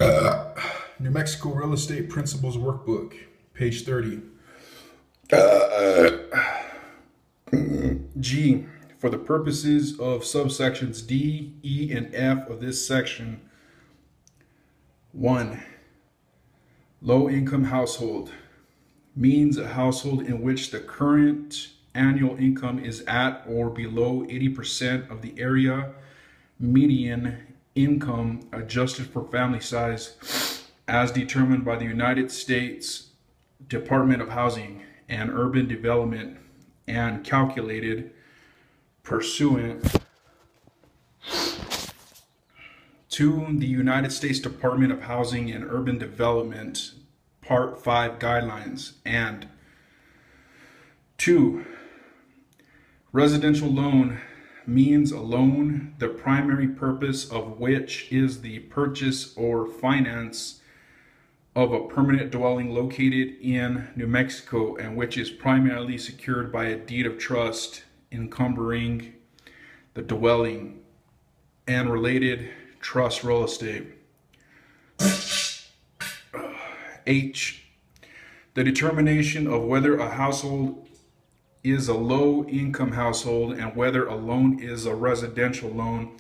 Uh, New Mexico Real Estate Principles Workbook, page 30. G. For the purposes of subsections D, E, and F of this section, 1. Low-income household means a household in which the current annual income is at or below 80% of the area median income adjusted for family size as determined by the United States Department of Housing and Urban Development and calculated pursuant to the United States Department of Housing and Urban Development Part 5 guidelines. And 2. Residential loan means a loan, the primary purpose of which is the purchase or finance of a permanent dwelling located in New Mexico and which is primarily secured by a deed of trust encumbering the dwelling and related trust real estate. H. The determination of whether a household is a low-income household and whether a loan is a residential loan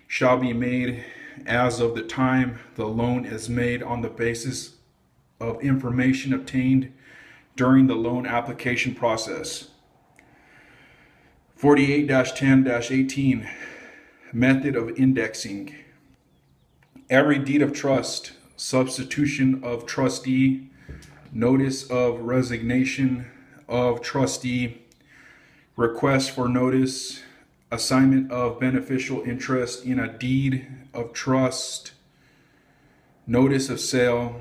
shall be made as of the time the loan is made on the basis of information obtained during the loan application process. 48-10-18 Method of indexing. Every deed of trust, substitution of trustee, notice of resignation of trustee, request for notice, assignment of beneficial interest in a deed of trust, notice of sale,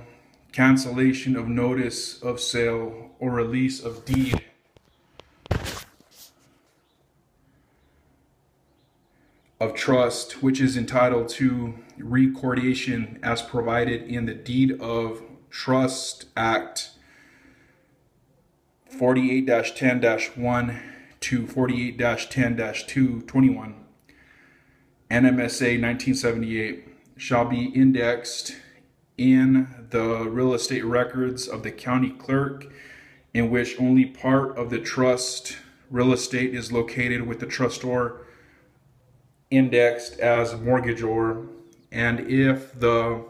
cancellation of notice of sale or release of deed of trust, which is entitled to recordation as provided in the Deed of Trust Act 48-10-1 to 48-10-221, NMSA 1978, shall be indexed in the real estate records of the county clerk in which only part of the trust real estate is located with the trustor indexed as mortgagor, and if the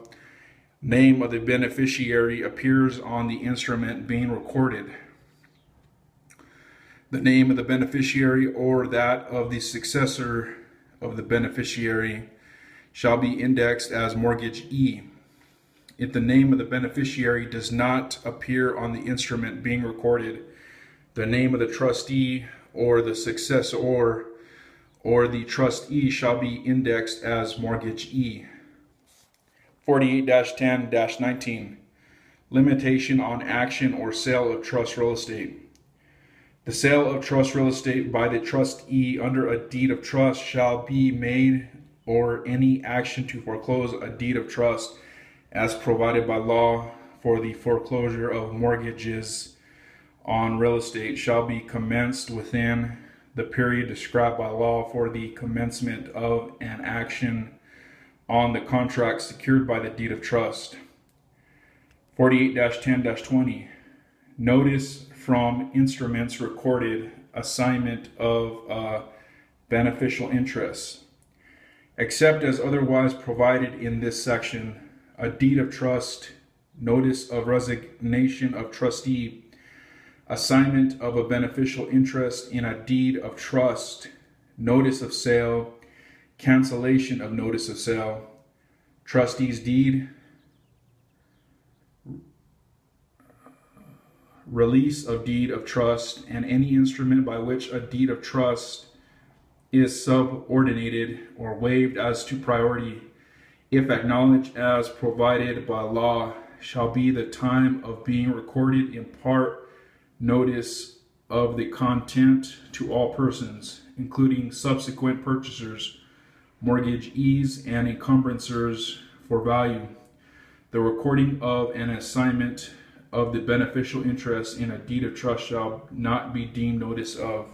name of the beneficiary appears on the instrument being recorded, the name of the beneficiary or that of the successor of the beneficiary shall be indexed as mortgage E. If the name of the beneficiary does not appear on the instrument being recorded, the name of the trustee or the successor or the trustee shall be indexed as mortgage E. 48-10-19 Limitation on action or sale of trust real estate. The sale of trust real estate by the trustee under a deed of trust shall be made, or any action to foreclose a deed of trust as provided by law for the foreclosure of mortgages on real estate shall be commenced within the period described by law for the commencement of an action on the contract secured by the deed of trust. 48-10-20 Notice from instruments recorded assignment of beneficial interest. Except as otherwise provided in this section, a deed of trust, notice of resignation of trustee, assignment of a beneficial interest in a deed of trust, notice of sale, cancellation of notice of sale, trustee's deed, release of deed of trust, and any instrument by which a deed of trust is subordinated or waived as to priority, if acknowledged as provided by law, shall be the time of being recorded in part notice of the content to all persons, including subsequent purchasers, mortgagees, and encumbrances for value. The recording of an assignment of the beneficial interest in a deed of trust shall not be deemed notice of.